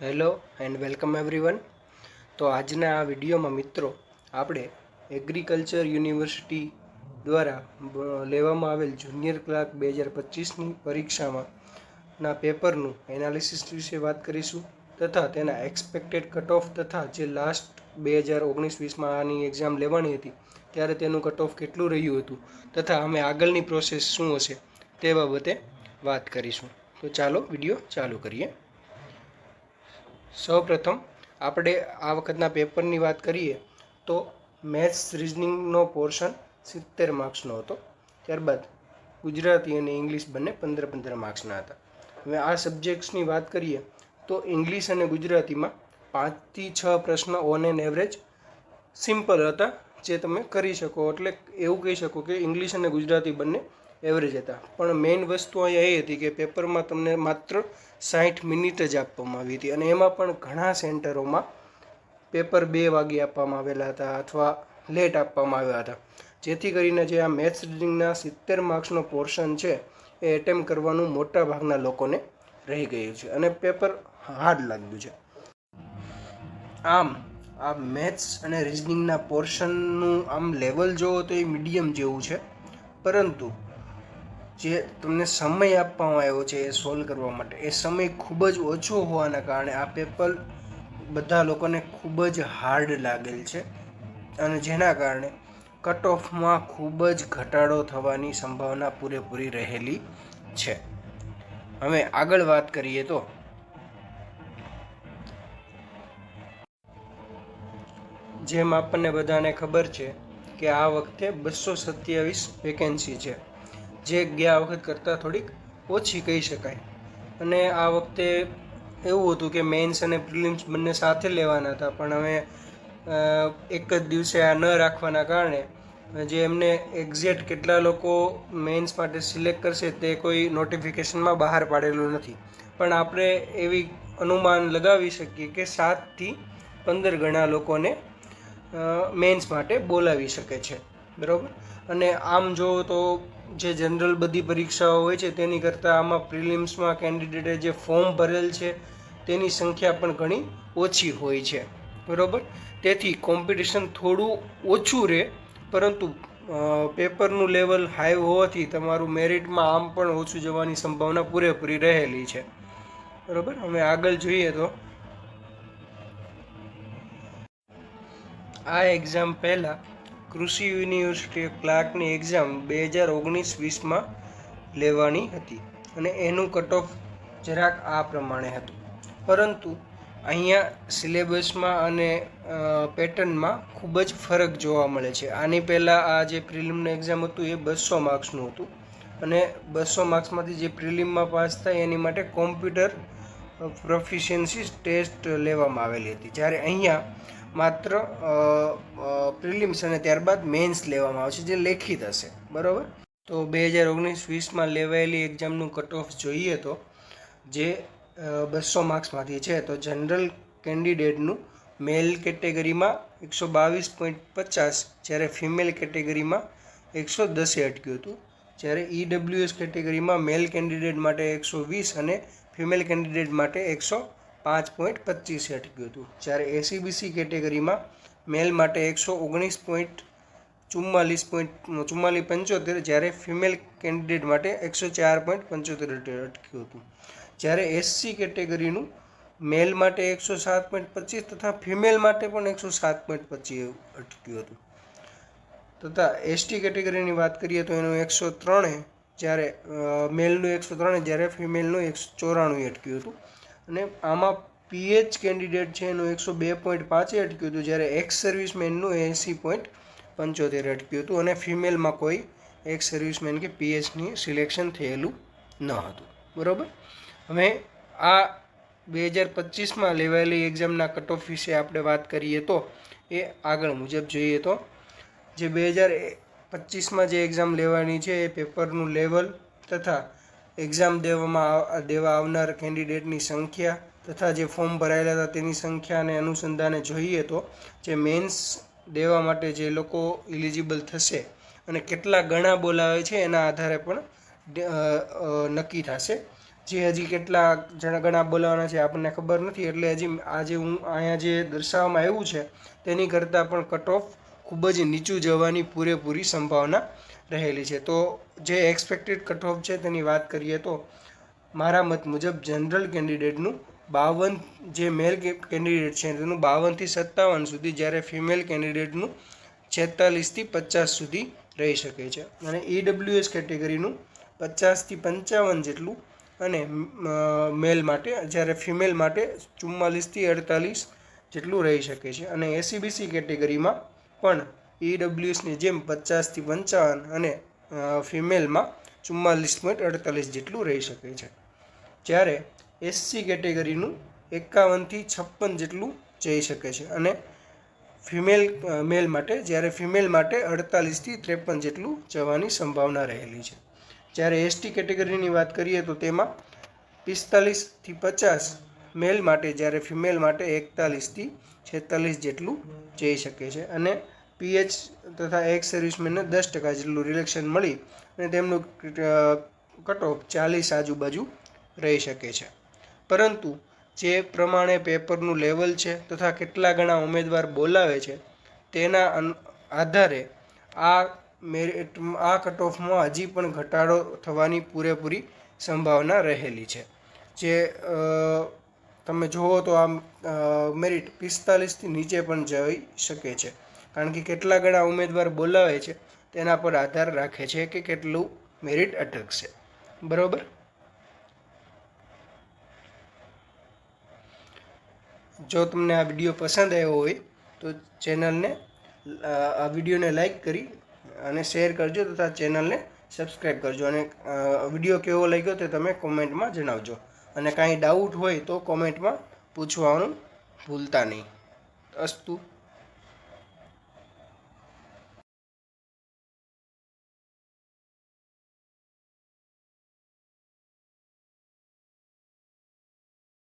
Hello and welcome everyone. તો આજના આ વિડીયોમાં મિત્રો આપણે એગ્રીકલ્ચર યુનિવર્સિટી દ્વારા લેવામાં આવેલ જુનિયર ક્લાર્ક 2025ની પરીક્ષામાં ના પેપરનું એનાલિસિસ વિશે વાત કરીશું તથા તેના એક્સપેક્ટેડ કટ ઓફ તથા જે લાસ્ટ 2019-20માં આની એક્ઝામ લેવાની હતી ત્યારે તેનું કટ ઓફ કેટલું રહ્યું હતું તથા અમે આગળની પ્રોસેસ શું હશે તે બાબતે વાત કરીશું. તો ચાલો વિડીયો ચાલુ કરીએ. સૌપ્રથમ આપણે આ વખતના પેપરની વાત કરીએ તો મેથ્સ રિઝનિંગનો પોર્શન 70 માર્ક્સનો હતો. ત્યારબાદ ગુજરાતી અને ઇંગ્લિશ બંને 15-15 માર્ક્સના હતા. હવે આ સબ્જેક્ટ્સની વાત કરીએ તો ઇંગ્લિશ અને ગુજરાતીમાં 5 થી 6 પ્રશ્ન ઓન એન એવરેજ સિમ્પલ હતા જે તમે કરી શકો, એટલે એવું કહી શકો કે ઇંગ્લિશ અને ગુજરાતી બંને એવરેજ હતા. પણ મેઇન વસ્તુ અહીંયા એ હતી કે પેપરમાં તમને માત્ર 60 મિનિટ જ આપવામાં આવી હતી અને એમાં પણ ઘણા સેન્ટરોમાં પેપર 2 વાગે આપવામાં આવેલા હતા અથવા લેટ આપવામાં આવ્યા હતા, જેથી કરીને જે આ મેથ્સ રીડિંગના 70 માર્ક્સનો પોર્શન છે એ એટેમ્પ કરવાનું મોટા ભાગના લોકોને રહી ગયું છે અને પેપર હાર્ડ લાગ્યું છે. આમ આ મેથ્સ અને રિઝનિંગના પોર્શનનું આમ લેવલ જોવો તો એ મીડિયમ જેવું છે, પરંતુ જે તમને સમય આપવામાં આવ્યો છે એ સોલ્વ કરવા માટે એ સમય ખૂબ જ ઓછો હોવાના કારણે આ પેપર બધા લોકોને ખૂબ જ હાર્ડ લાગેલ છે અને જેના કારણે કટ ઓફમાં ખૂબ જ ઘટાડો થવાની સંભાવના પૂરેપૂરી રહેલી છે. હવે આગળ વાત કરીએ તો જેમ આપણને બધાને ખબર છે કે આ વખતે 227 વેકેન્સી છે, જે ગયા વખત કરતાં થોડીક ઓછી કહી શકાય. અને આ વખતે એવું હતું કે મેઇન્સ અને પ્રિલિમ્સ બંને સાથે લેવાના હતા, પણ હવે એક જ દિવસે આ ન રાખવાના કારણે જે એમને એક્ઝેક્ટ કેટલા લોકો મેઇન્સ માટે સિલેક્ટ કરશે તે કોઈ નોટિફિકેશનમાં બહાર પાડેલું નથી, પણ આપણે એવી અનુમાન લગાવી શકીએ કે 7 થી 15 ગણા લોકોને મેઇન્સ માટે બોલાવી શકે છે, બરાબર. અને આમ જોવો તો જે જનરલ બધી પરીક્ષાઓ હોય છે તેની કરતાં આમાં પ્રિલિમ્સમાં કેન્ડિડેટે જે ફોર્મ ભરેલ છે તેની સંખ્યા પણ ઘણી ઓછી હોય છે, બરાબર. તેથી કોમ્પિટિશન થોડું ઓછું રહે, પરંતુ પેપરનું લેવલ હાઈ હોવાથી તમારું મેરિટમાં આમ પણ ઓછું જવાની સંભાવના પૂરેપૂરી રહેલી છે, બરાબર. હવે આગળ જોઈએ તો આ એક્ઝામ પહેલાં કૃષિ યુનિવર્સિટી ક્લાર્કની એક્ઝામ 2019-20માં લેવાની હતી અને એનું કટ ઓફ જરાક આ પ્રમાણે હતું, પરંતુ અહીંયા સિલેબસમાં અને પેટર્નમાં ખૂબ જ ફરક જોવા મળે છે. આની પહેલાં આ જે પ્રિલિમનું એક્ઝામ હતું એ 200 માર્ક્સનું હતું અને 200 માર્ક્સમાંથી જે પ્રિલિમમાં પાસ થાય એની માટે કોમ્પ્યુટર પ્રોફિશિયન્સી ટેસ્ટ લેવામાં આવેલી હતી, જ્યારે અહીંયા માત્ર પ્રિલિમ્સ અને ત્યારબાદ મેન્સ લેવામાં આવશે જે લેખિત હશે, બરાબર. તો 2019-20માં લેવાયેલી એક્ઝામનું કટ ઓફ જોઈએ તો જે 200 માર્ક્સમાંથી છે તો જનરલ કેન્ડિડેટનું મેલ કેટેગરીમાં 122.50, જ્યારે ફિમેલ કેટેગરીમાં 110 અટક્યું હતું, જ્યારે EWS કેટેગરીમાં મેલ કેન્ડિડેટ માટે 120 અને ફિમેલ કેન્ડિડેટ માટે 105.25 અટક્યું હતું, જ્યારે ACBC કેટેગરીમાં મેલ માટે 119.44.75, જ્યારે ફિમેલ કેન્ડિડેટ માટે 104.75 અટક્યું હતું, જ્યારે SC કેટેગરીનું મેલ માટે 107.25 તથા ફિમેલ માટે પણ 107.25 અટક્યું હતું, તથા ST કેટેગરીની વાત કરીએ તો એનું 103, જ્યારે મેલનું 103, જ્યારે ફિમેલનું 194 અટક્યું હતું. અને આમાં PH કેન્ડિડેટ છે એનું 102.5 અટક્યું હતું, જ્યારે એક્સ સર્વિસમેનનું 80.75 અટક્યું હતું અને ફિમેલમાં કોઈ એક્સ સર્વિસમેન કે PHની સિલેક્શન થયેલું ન હતું, બરાબર. હવે આ 2025માં લેવાયેલી એક્ઝામના કટ ઓફ વિશે આપણે વાત કરીએ તો એ આગળ મુજબ જોઈએ તો જે 2025માં જે એક્ઝામ લેવાની છે એ પેપરનું લેવલ તથા એક્ઝામ દેવા આવનાર કેન્ડિડેટની સંખ્યા તથા જે ફોર્મ ભરાયેલા હતા તેની સંખ્યાને અનુસંધાને જોઈએ તો જે મેન્સ દેવા માટે જે લોકો ઇલિજિબલ થશે અને કેટલા ગણા બોલાવે છે એના આધારે પણ નક્કી થશે. જે હજી કેટલા ગણા બોલાવાના છે આપણને ખબર નથી, એટલે હજી આજે હું અહીંયા જે દર્શાવવામાં આવ્યું છે તેની કરતાં પણ કટ ઓફ ખૂબ જ નીચું જવાની પૂરેપૂરી સંભાવના રહેલી છે. તો જે એક્સપેક્ટેડ કટ ઓફ છે તેની વાત કરીએ તો મારા મત મુજબ જનરલ કેન્ડિડેટનું 52, જે મેલ કેન્ડિડેટ છે તેનું 52 થી 57 સુધી, જ્યારે ફિમેલ કેન્ડિડેટનું 46 થી 50 સુધી રહી શકે છે. અને EWS કેટેગરીનું 50 થી 55 જેટલું, અને મેલ માટે, જ્યારે ફિમેલ માટે 44 થી 48 જેટલું રહી શકે છે. અને SCBC કેટેગરીમાં પણ EWSની જેમ 50 થી 55 અને ફિમેલમાં 44.48 જેટલું રહી શકે છે. જ્યારે SC કેટેગરીનું 51 થી 56 જેટલું જઈ શકે છે, અને મેલ માટે, જ્યારે ફિમેલ માટે 48 થી 53 જેટલું જવાની સંભાવના રહેલી છે. જ્યારે ST કેટેગરીની વાત કરીએ તો તેમાં 45 થી 50 મેલ માટે, જ્યારે ફિમેલ માટે 41 થી 46 જેટલું જઈ શકે છે. અને PH તથા એક્સ સર્વિસમેનને 10% જેટલું રિલેક્શન મળી અને તેમનું કટ ઓફ 40 આજુબાજુ રહી શકે છે. પરંતુ જે પ્રમાણે પેપરનું લેવલ છે તથા કેટલા ગણા ઉમેદવાર બોલાવે છે તેના આધારે આ કટ ઓફમાં હજી પણ ઘટાડો થવાની પૂરેપૂરી સંભાવના રહેલી છે. જે તમે જુઓ તો આ મેરિટ 45થી નીચે પણ જઈ શકે છે, કારણ કે કેટલા ગણા ઉમેદવાર બોલાવે છે તેના પર આધાર રાખે છે કે કેટલું મેરિટ અટકશે. બરાબર. જો તમને આ વિડીયો પસંદ આવ્યો હોય તો આ વિડીયોને લાઈક કરી અને શેર કરજો તથા ચેનલને સબસ્ક્રાઈબ કરજો. અને વિડીયો કેવો લાગ્યો તે તમે કોમેન્ટમાં જણાવજો. અને કાંઈ ડાઉટ હોય તો કોમેન્ટમાં પૂછવાનું ભૂલતા નહીં. અસ્તુ.